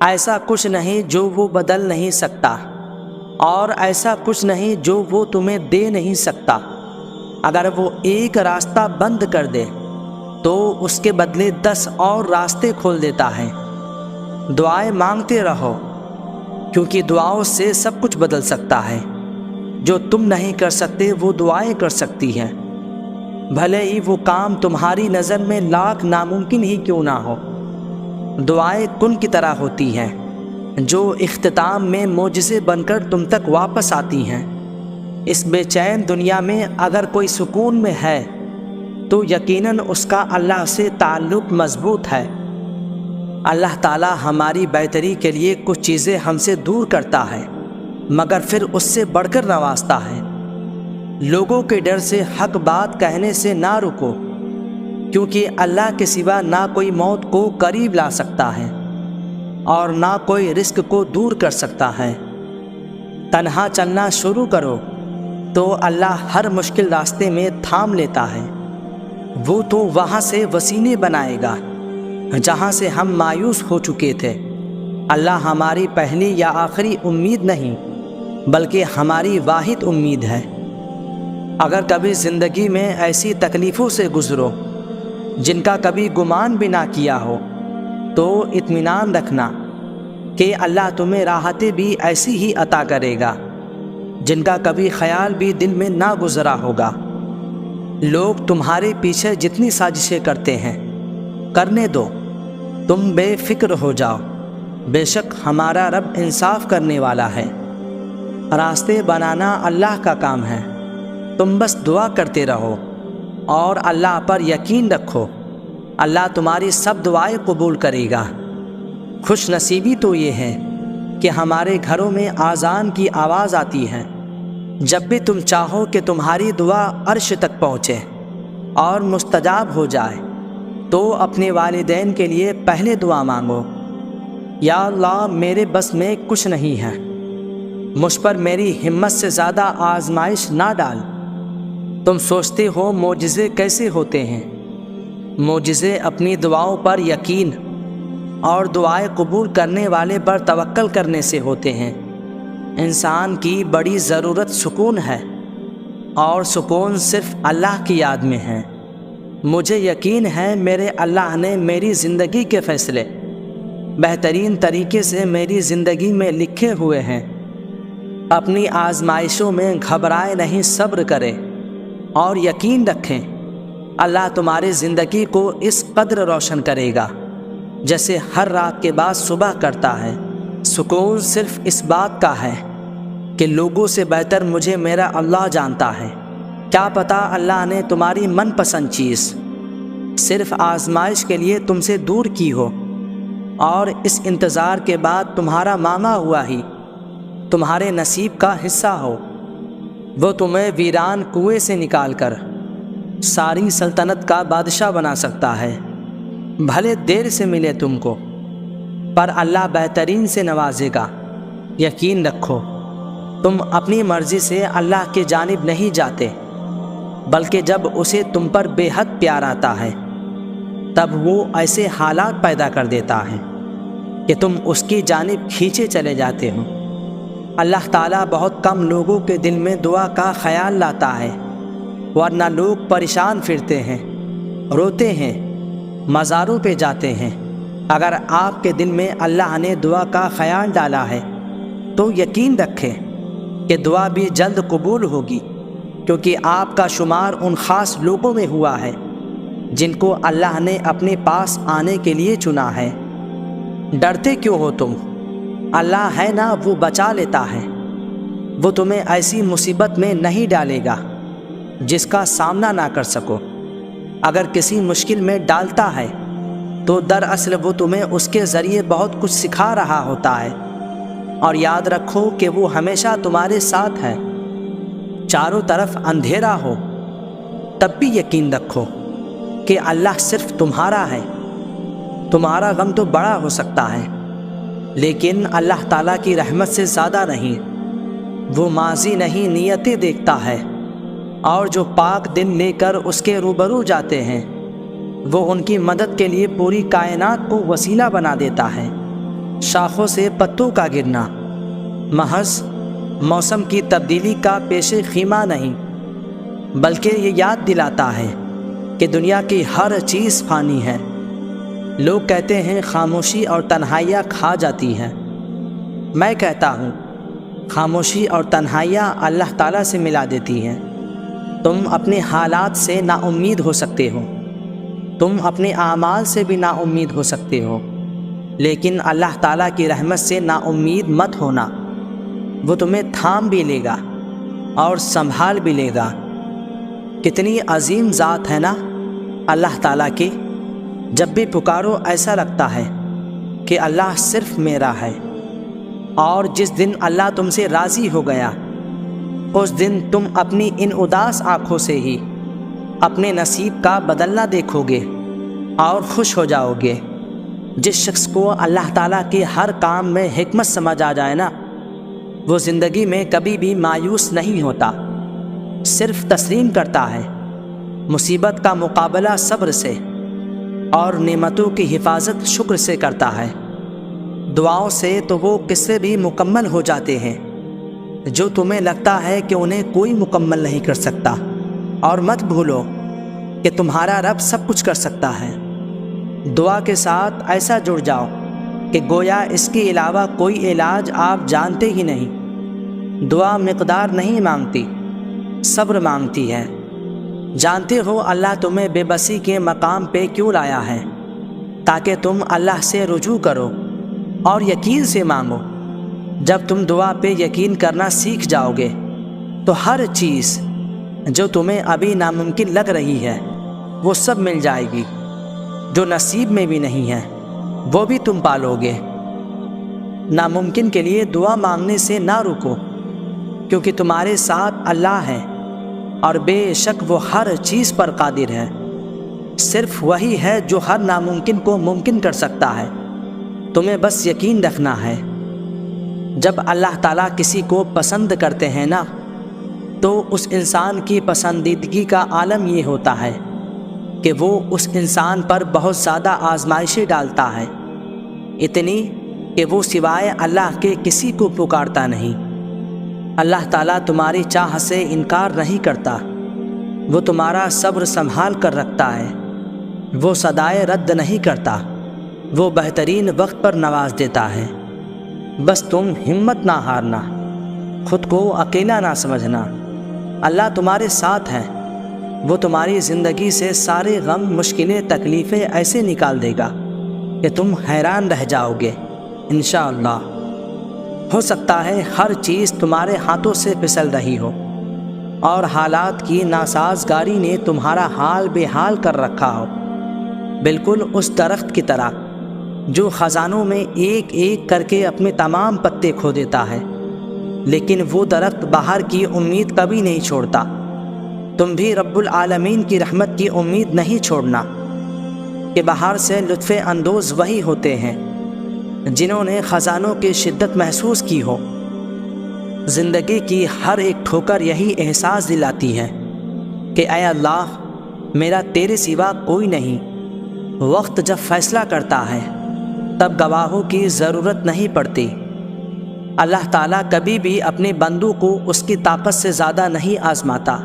ایسا کچھ نہیں جو وہ بدل نہیں سکتا، اور ایسا کچھ نہیں جو وہ تمہیں دے نہیں سکتا۔ اگر وہ ایک راستہ بند کر دے تو اس کے بدلے 10 اور راستے کھول دیتا ہے۔ دعائیں مانگتے رہو، کیونکہ دعاؤں سے سب کچھ بدل سکتا ہے۔ جو تم نہیں کر سکتے وہ دعائیں کر سکتی ہیں، بھلے ہی وہ کام تمہاری نظر میں لاکھ ناممکن ہی کیوں نہ ہو۔ دعائیں کن کی طرح ہوتی ہیں جو اختتام میں معجزے بن کر تم تک واپس آتی ہیں۔ اس بے چین دنیا میں اگر کوئی سکون میں ہے تو یقیناً اس کا اللہ سے تعلق مضبوط ہے۔ اللہ تعالی ہماری بہتری کے لیے کچھ چیزیں ہم سے دور کرتا ہے، مگر پھر اس سے بڑھ کر نوازتا ہے۔ لوگوں کے ڈر سے حق بات کہنے سے نہ رکو، کیونکہ اللہ کے سوا نہ کوئی موت کو قریب لا سکتا ہے اور نہ کوئی رزق کو دور کر سکتا ہے۔ تنہا چلنا شروع کرو تو اللہ ہر مشکل راستے میں تھام لیتا ہے۔ وہ تو وہاں سے وسیلے بنائے گا جہاں سے ہم مایوس ہو چکے تھے۔ اللہ ہماری پہلی یا آخری امید نہیں، بلکہ ہماری واحد امید ہے۔ اگر کبھی زندگی میں ایسی تکلیفوں سے گزرو جن کا کبھی گمان بھی نہ کیا ہو تو اطمینان رکھنا کہ اللہ تمہیں راحتیں بھی ایسی ہی عطا کرے گا جن کا کبھی خیال بھی دل میں نہ گزرا ہوگا۔ لوگ تمہارے پیچھے جتنی سازشیں کرتے ہیں کرنے دو، تم بے فکر ہو جاؤ، بے شک ہمارا رب انصاف کرنے والا ہے۔ راستے بنانا اللہ کا کام ہے، تم بس دعا کرتے رہو اور اللہ پر یقین رکھو، اللہ تمہاری سب دعائیں قبول کرے گا۔ خوش نصیبی تو یہ ہے کہ ہمارے گھروں میں اذان کی آواز آتی ہے جب بھی تم چاہو کہ تمہاری دعا عرش تک پہنچے اور مستجاب ہو جائے تو اپنے والدین کے لیے پہلے دعا مانگو۔ یا اللہ، میرے بس میں کچھ نہیں ہے، مجھ پر میری ہمت سے زیادہ آزمائش نہ ڈال۔ تم سوچتے ہو معجزے کیسے ہوتے ہیں؟ معجزے اپنی دعاؤں پر یقین اور دعائیں قبول کرنے والے پر توکل کرنے سے ہوتے ہیں۔ انسان کی بڑی ضرورت سکون ہے، اور سکون صرف اللہ کی یاد میں ہے۔ مجھے یقین ہے میرے اللہ نے میری زندگی کے فیصلے بہترین طریقے سے میری زندگی میں لکھے ہوئے ہیں۔ اپنی آزمائشوں میں گھبرائے نہیں، صبر کرے اور یقین رکھیں، اللہ تمہاری زندگی کو اس قدر روشن کرے گا جیسے ہر رات کے بعد صبح کرتا ہے۔ سکون صرف اس بات کا ہے کہ لوگوں سے بہتر مجھے میرا اللہ جانتا ہے۔ کیا پتہ اللہ نے تمہاری من پسند چیز صرف آزمائش کے لیے تم سے دور کی ہو، اور اس انتظار کے بعد تمہارا مانگا ہوا ہی تمہارے نصیب کا حصہ ہو۔ وہ تمہیں ویران کنویں سے نکال کر ساری سلطنت کا بادشاہ بنا سکتا ہے، بھلے دیر سے ملے تم کو، پر اللہ بہترین سے نوازے گا۔ یقین رکھو، تم اپنی مرضی سے اللہ کی جانب نہیں جاتے، بلکہ جب اسے تم پر بے حد پیار آتا ہے تب وہ ایسے حالات پیدا کر دیتا ہے کہ تم اس کی جانب کھینچے چلے جاتے ہو۔ اللہ تعالیٰ بہت کم لوگوں کے دل میں دعا کا خیال لاتا ہے، ورنہ لوگ پریشان پھرتے ہیں، روتے ہیں، مزاروں پہ جاتے ہیں۔ اگر آپ کے دل میں اللہ نے دعا کا خیال ڈالا ہے تو یقین رکھیں کہ دعا بھی جلد قبول ہوگی، کیونکہ آپ کا شمار ان خاص لوگوں میں ہوا ہے جن کو اللہ نے اپنے پاس آنے کے لیے چنا ہے۔ ڈرتے کیوں ہو تم؟ اللہ ہے نا، وہ بچا لیتا ہے۔ وہ تمہیں ایسی مصیبت میں نہیں ڈالے گا جس کا سامنا نہ کر سکو۔ اگر کسی مشکل میں ڈالتا ہے تو دراصل وہ تمہیں اس کے ذریعے بہت کچھ سکھا رہا ہوتا ہے، اور یاد رکھو کہ وہ ہمیشہ تمہارے ساتھ ہے۔ چاروں طرف اندھیرا ہو تب بھی یقین رکھو کہ اللہ صرف تمہارا ہے۔ تمہارا غم تو بڑا ہو سکتا ہے، لیکن اللہ تعالیٰ کی رحمت سے زیادہ نہیں۔ وہ ماضی نہیں، نیتیں دیکھتا ہے، اور جو پاک دل لے کر اس کے روبرو جاتے ہیں وہ ان کی مدد کے لیے پوری کائنات کو وسیلہ بنا دیتا ہے۔ شاخوں سے پتوں کا گرنا محض موسم کی تبدیلی کا پیش خیمہ نہیں، بلکہ یہ یاد دلاتا ہے کہ دنیا کی ہر چیز فانی ہے۔ لوگ کہتے ہیں خاموشی اور تنہائیاں کھا جاتی ہیں، میں کہتا ہوں خاموشی اور تنہائیاں اللہ تعالیٰ سے ملا دیتی ہیں۔ تم اپنے حالات سے نا امید ہو سکتے ہو، تم اپنے اعمال سے بھی نا امید ہو سکتے ہو، لیکن اللہ تعالیٰ کی رحمت سے نا امید مت ہونا۔ وہ تمہیں تھام بھی لے گا اور سنبھال بھی لے گا۔ کتنی عظیم ذات ہے نا اللہ تعالیٰ کی۔ جب بھی پکارو ایسا لگتا ہے کہ اللہ صرف میرا ہے، اور جس دن اللہ تم سے راضی ہو گیا اس دن تم اپنی ان اداس آنکھوں سے ہی اپنے نصیب کا بدلنا دیکھو گے اور خوش ہو جاؤ گے۔ جس شخص کو اللہ تعالیٰ کے ہر کام میں حکمت سمجھ آ جائے نا، وہ زندگی میں کبھی بھی مایوس نہیں ہوتا، صرف تسلیم کرتا ہے، مصیبت کا مقابلہ صبر سے اور نعمتوں کی حفاظت شکر سے کرتا ہے۔ دعاؤں سے تو وہ قصے بھی مکمل ہو جاتے ہیں جو تمہیں لگتا ہے کہ انہیں کوئی مکمل نہیں کر سکتا، اور مت بھولو کہ تمہارا رب سب کچھ کر سکتا ہے۔ دعا کے ساتھ ایسا جڑ جاؤ کہ گویا اس کے علاوہ کوئی علاج آپ جانتے ہی نہیں۔ دعا مقدار نہیں مانگتی، صبر مانگتی ہے۔ جانتے ہو اللہ تمہیں بے بسی کے مقام پہ کیوں لایا ہے؟ تاکہ تم اللہ سے رجوع کرو اور یقین سے مانگو۔ جب تم دعا پہ یقین کرنا سیکھ جاؤ گے تو ہر چیز جو تمہیں ابھی ناممکن لگ رہی ہے وہ سب مل جائے گی۔ جو نصیب میں بھی نہیں ہے وہ بھی تم پالو گے۔ ناممکن کے لیے دعا مانگنے سے نہ رکو، کیونکہ تمہارے ساتھ اللہ ہے اور بے شک وہ ہر چیز پر قادر ہے۔ صرف وہی ہے جو ہر ناممکن کو ممکن کر سکتا ہے، تمہیں بس یقین رکھنا ہے۔ جب اللہ تعالیٰ کسی کو پسند کرتے ہیں نا، تو اس انسان کی پسندیدگی کا عالم یہ ہوتا ہے کہ وہ اس انسان پر بہت زیادہ آزمائشیں ڈالتا ہے، اتنی کہ وہ سوائے اللہ کے کسی کو پکارتا نہیں۔ اللہ تعالیٰ تمہاری چاہ سے انکار نہیں کرتا، وہ تمہارا صبر سنبھال کر رکھتا ہے، وہ صدائے رد نہیں کرتا، وہ بہترین وقت پر نواز دیتا ہے۔ بس تم ہمت نہ ہارنا، خود کو اکیلا نہ سمجھنا، اللہ تمہارے ساتھ ہے۔ وہ تمہاری زندگی سے سارے غم، مشکلیں، تکلیفیں ایسے نکال دے گا کہ تم حیران رہ جاؤ گے انشاءاللہ۔ ہو سکتا ہے ہر چیز تمہارے ہاتھوں سے پھسل رہی ہو اور حالات کی ناسازگاری نے تمہارا حال بے حال کر رکھا ہو، بالکل اس درخت کی طرح جو خزانوں میں ایک ایک کر کے اپنے تمام پتے کھو دیتا ہے، لیکن وہ درخت باہر کی امید کبھی نہیں چھوڑتا۔ تم بھی رب العالمین کی رحمت کی امید نہیں چھوڑنا کہ باہر سے لطف اندوز وہی ہوتے ہیں جنہوں نے خزانوں کی شدت محسوس کی ہو۔ زندگی کی ہر ایک ٹھوکر یہی احساس دلاتی ہے کہ اے اللہ، میرا تیرے سوا کوئی نہیں۔ وقت جب فیصلہ کرتا ہے تب گواہوں کی ضرورت نہیں پڑتی۔ اللہ تعالیٰ کبھی بھی اپنے بندوں کو اس کی طاقت سے زیادہ نہیں آزماتا۔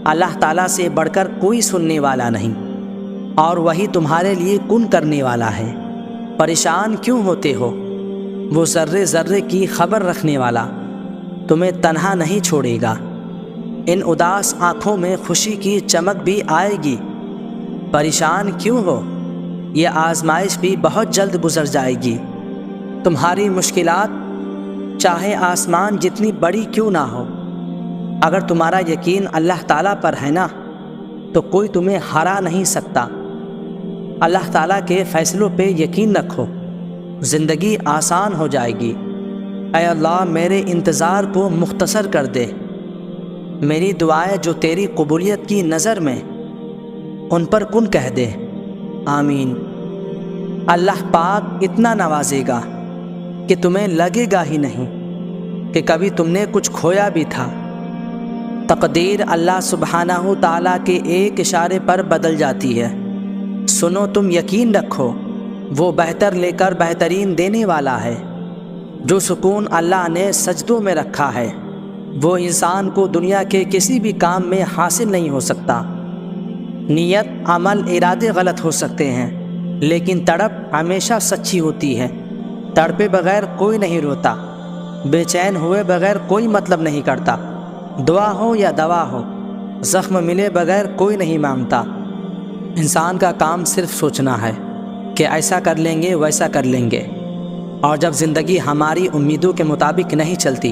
اللہ تعالیٰ سے بڑھ کر کوئی سننے والا نہیں، اور وہی تمہارے لیے کن کرنے والا ہے۔ پریشان کیوں ہوتے ہو؟ وہ ذرے ذرے کی خبر رکھنے والا تمہیں تنہا نہیں چھوڑے گا۔ ان اداس آنکھوں میں خوشی کی چمک بھی آئے گی۔ پریشان کیوں ہو؟ یہ آزمائش بھی بہت جلد گزر جائے گی۔ تمہاری مشکلات چاہے آسمان جتنی بڑی کیوں نہ ہو، اگر تمہارا یقین اللہ تعالیٰ پر ہے نا، تو کوئی تمہیں ہرا نہیں سکتا۔ اللہ تعالیٰ کے فیصلوں پہ یقین رکھو، زندگی آسان ہو جائے گی۔ اے اللہ، میرے انتظار کو مختصر کر دے۔ میری دعائیں جو تیری قبولیت کی نظر میں، ان پر کن کہہ دے، آمین۔ اللہ پاک اتنا نوازے گا کہ تمہیں لگے گا ہی نہیں کہ کبھی تم نے کچھ کھویا بھی تھا۔ تقدیر اللہ سبحانہ تعالیٰ کے ایک اشارے پر بدل جاتی ہے۔ سنو، تم یقین رکھو وہ بہتر لے کر بہترین دینے والا ہے۔ جو سکون اللہ نے سجدوں میں رکھا ہے وہ انسان کو دنیا کے کسی بھی کام میں حاصل نہیں ہو سکتا۔ نیت، عمل، ارادے غلط ہو سکتے ہیں لیکن تڑپ ہمیشہ سچی ہوتی ہے۔ تڑپے بغیر کوئی نہیں روتا، بے چین ہوئے بغیر کوئی مطلب نہیں کرتا۔ دعا ہو یا دوا ہو، زخم ملے بغیر کوئی نہیں مانگتا۔ انسان کا کام صرف سوچنا ہے کہ ایسا کر لیں گے ویسا کر لیں گے، اور جب زندگی ہماری امیدوں کے مطابق نہیں چلتی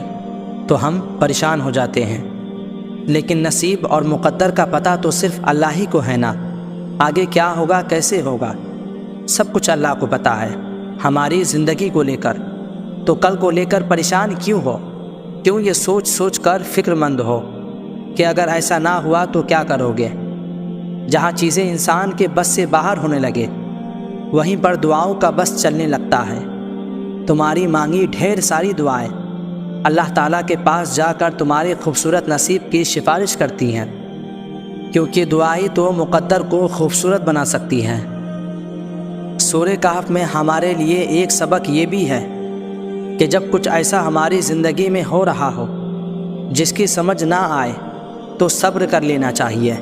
تو ہم پریشان ہو جاتے ہیں۔ لیکن نصیب اور مقدر کا پتہ تو صرف اللہ ہی کو ہے نا۔ آگے کیا ہوگا، کیسے ہوگا، سب کچھ اللہ کو پتہ ہے۔ ہماری زندگی کو لے کر تو کل کو لے کر پریشان کیوں ہو؟ کیوں یہ سوچ سوچ کر فکر مند ہو کہ اگر ایسا نہ ہوا تو کیا کرو گے؟ جہاں چیزیں انسان کے بس سے باہر ہونے لگے وہیں پر دعاؤں کا بس چلنے لگتا ہے۔ تمہاری مانگی ڈھیر ساری دعائیں اللہ تعالیٰ کے پاس جا کر تمہارے خوبصورت نصیب کی سفارش کرتی ہیں، کیونکہ دعا ہی تو مقدر کو خوبصورت بنا سکتی ہے۔ سورہ کہف میں ہمارے لیے ایک سبق یہ بھی ہے کہ جب کچھ ایسا ہماری زندگی میں ہو رہا ہو جس کی سمجھ نہ آئے تو صبر کر لینا چاہیے،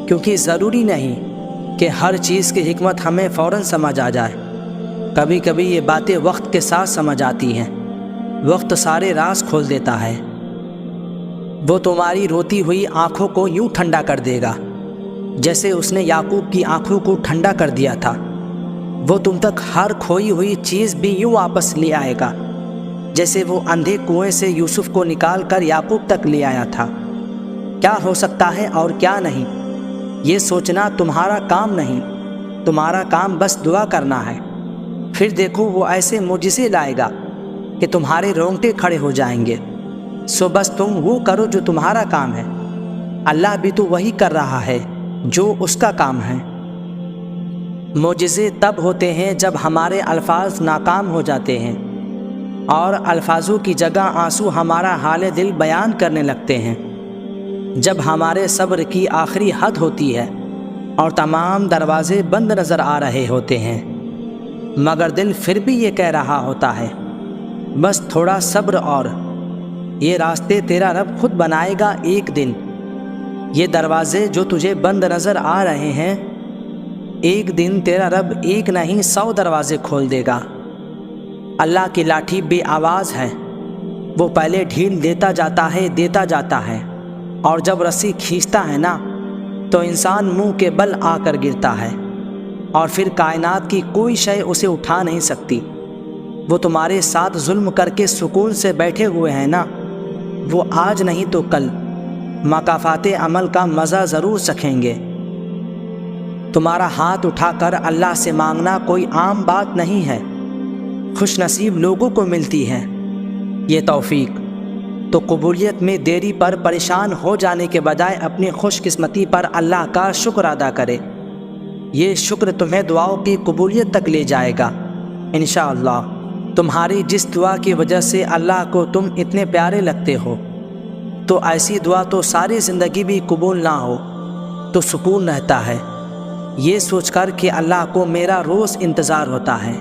کیونکہ ضروری نہیں کہ ہر چیز کی حکمت ہمیں فوراً سمجھ آ جائے۔ کبھی کبھی یہ باتیں وقت کے ساتھ سمجھ آتی ہیں۔ وقت سارے راز کھول دیتا ہے۔ وہ تمہاری روتی ہوئی آنکھوں کو یوں ٹھنڈا کر دے گا جیسے اس نے یعقوب کی آنکھوں کو ٹھنڈا کر دیا تھا۔ وہ تم تک ہر کھوئی ہوئی چیز بھی یوں واپس لے آئے گا جیسے وہ اندھے کنویں سے یوسف کو نکال کر یعقوب تک لے آیا تھا۔ کیا ہو سکتا ہے اور کیا نہیں، یہ سوچنا تمہارا کام نہیں، تمہارا کام بس دعا کرنا ہے۔ پھر دیکھو وہ ایسے معجزے لائے گا کہ تمہارے رونگٹے کھڑے ہو جائیں گے۔ سو بس تم وہ کرو جو تمہارا کام ہے۔ اللہ بھی تو وہی کر رہا ہے جو اس کا کام ہے۔ معجزے تب ہوتے ہیں جب ہمارے الفاظ ناکام ہو جاتے ہیں اور الفاظوں کی جگہ آنسو ہمارا حال دل بیان کرنے لگتے ہیں، جب ہمارے صبر کی آخری حد ہوتی ہے اور تمام دروازے بند نظر آ رہے ہوتے ہیں، مگر دل پھر بھی یہ کہہ رہا ہوتا ہے بس تھوڑا صبر، اور یہ راستے تیرا رب خود بنائے گا ایک دن۔ یہ دروازے جو تجھے بند نظر آ رہے ہیں ایک دن تیرا رب ایک نہیں 100 دروازے کھول دے گا۔ اللہ کی لاٹھی بے آواز ہے، وہ پہلے ڈھیل دیتا جاتا ہے اور جب رسی کھینچتا ہے نا تو انسان منہ کے بل آ کر گرتا ہے، اور پھر کائنات کی کوئی شے اسے اٹھا نہیں سکتی۔ وہ تمہارے ساتھ ظلم کر کے سکون سے بیٹھے ہوئے ہیں نا، وہ آج نہیں تو کل مکافات عمل کا مزہ ضرور چکھیں گے۔ تمہارا ہاتھ اٹھا کر اللہ سے مانگنا کوئی عام بات نہیں ہے، خوش نصیب لوگوں کو ملتی ہے یہ توفیق۔ تو قبولیت میں دیری پر پریشان ہو جانے کے بجائے اپنی خوش قسمتی پر اللہ کا شکر ادا کرے۔ یہ شکر تمہیں دعاؤں کی قبولیت تک لے جائے گا انشاءاللہ۔ تمہاری جس دعا کی وجہ سے اللہ کو تم اتنے پیارے لگتے ہو، تو ایسی دعا تو ساری زندگی بھی قبول نہ ہو تو سکون رہتا ہے یہ سوچ کر کہ اللہ کو میرا روز انتظار ہوتا ہے۔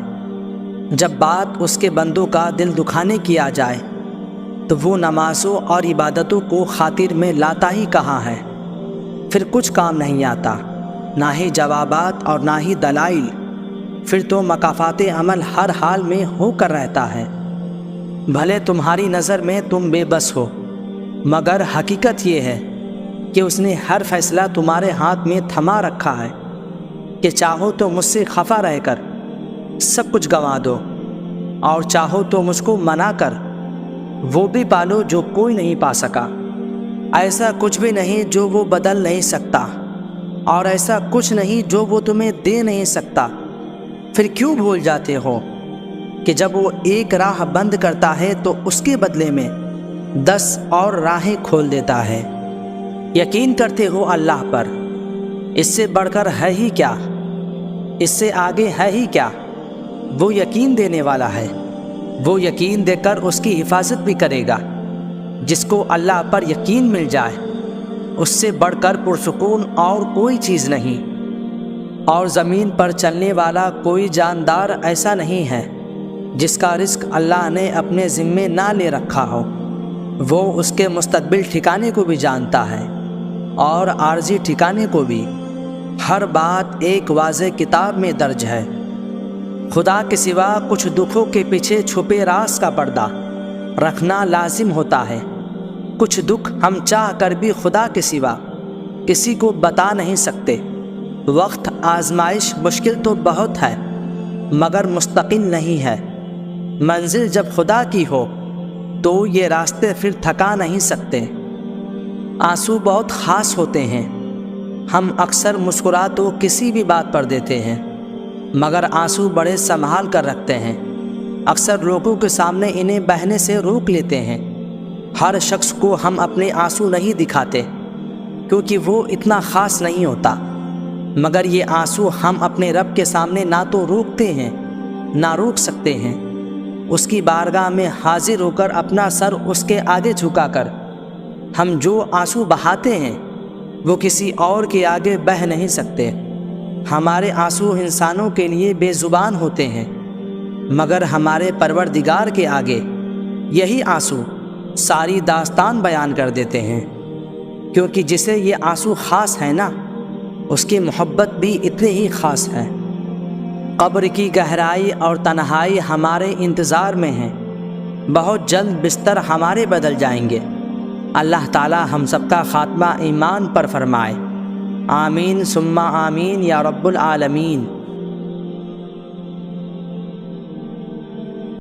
جب بات اس کے بندوں کا دل دکھانے کی آ جائے تو وہ نمازوں اور عبادتوں کو خاطر میں لاتا ہی کہاں ہے، پھر کچھ کام نہیں آتا، نہ ہی جوابات اور نہ ہی دلائل، پھر تو مکافات عمل ہر حال میں ہو کر رہتا ہے۔ بھلے تمہاری نظر میں تم بے بس ہو، مگر حقیقت یہ ہے کہ اس نے ہر فیصلہ تمہارے ہاتھ میں تھما رکھا ہے کہ چاہو تو مجھ سے خفا رہ کر سب کچھ گنوا دو، اور چاہو تو مجھ کو منا کر وہ بھی پالو جو کوئی نہیں پا سکا۔ ایسا کچھ بھی نہیں جو وہ بدل نہیں سکتا، اور ایسا کچھ نہیں جو وہ تمہیں دے نہیں سکتا۔ پھر کیوں بھول جاتے ہو کہ جب وہ ایک راہ بند کرتا ہے تو اس کے بدلے میں 10 اور راہیں کھول دیتا ہے۔ یقین کرتے ہو اللہ پر، اس سے بڑھ کر ہے ہی کیا، اس سے آگے ہے ہی کیا۔ وہ یقین دینے والا ہے، وہ یقین دے کر اس کی حفاظت بھی کرے گا۔ جس کو اللہ پر یقین مل جائے اس سے بڑھ کر پرسکون اور کوئی چیز نہیں۔ اور زمین پر چلنے والا کوئی جاندار ایسا نہیں ہے جس کا رزق اللہ نے اپنے ذمے نہ لے رکھا ہو۔ وہ اس کے مستقبل ٹھکانے کو بھی جانتا ہے اور عارضی ٹھکانے کو بھی۔ ہر بات ایک واضح کتاب میں درج ہے۔ خدا کے سوا کچھ دکھوں کے پیچھے چھپے راز کا پردہ رکھنا لازم ہوتا ہے۔ کچھ دکھ ہم چاہ کر بھی خدا کے سوا کسی کو بتا نہیں سکتے۔ وقت آزمائش مشکل تو بہت ہے مگر مستقل نہیں ہے۔ منزل جب خدا کی ہو تو یہ راستے پھر تھکا نہیں سکتے۔ آنسو بہت خاص ہوتے ہیں۔ ہم اکثر مسکرا تو کسی بھی بات پر دیتے ہیں مگر آنسو بڑے سنبھال کر رکھتے ہیں۔ اکثر لوگوں کے سامنے انہیں بہنے سے روک لیتے ہیں۔ ہر شخص کو ہم اپنے آنسو نہیں دکھاتے کیونکہ وہ اتنا خاص نہیں ہوتا، مگر یہ آنسو ہم اپنے رب کے سامنے نہ تو روکتے ہیں نہ روک سکتے ہیں۔ اس کی بارگاہ میں حاضر ہو کر اپنا سر اس کے آگے جھکا کر ہم جو آنسو بہاتے ہیں وہ کسی اور کے آگے بہہ نہیں سکتے۔ ہمارے آنسو انسانوں کے لیے بے زبان ہوتے ہیں مگر ہمارے پروردگار کے آگے یہی آنسو ساری داستان بیان کر دیتے ہیں، کیونکہ جسے یہ آنسو خاص ہے نا، اس کی محبت بھی اتنی ہی خاص ہے۔ قبر کی گہرائی اور تنہائی ہمارے انتظار میں ہیں۔ بہت جلد بستر ہمارے بدل جائیں گے۔ اللہ تعالی ہم سب کا خاتمہ ایمان پر فرمائے۔ آمین ثم آمین یا رب العالمین۔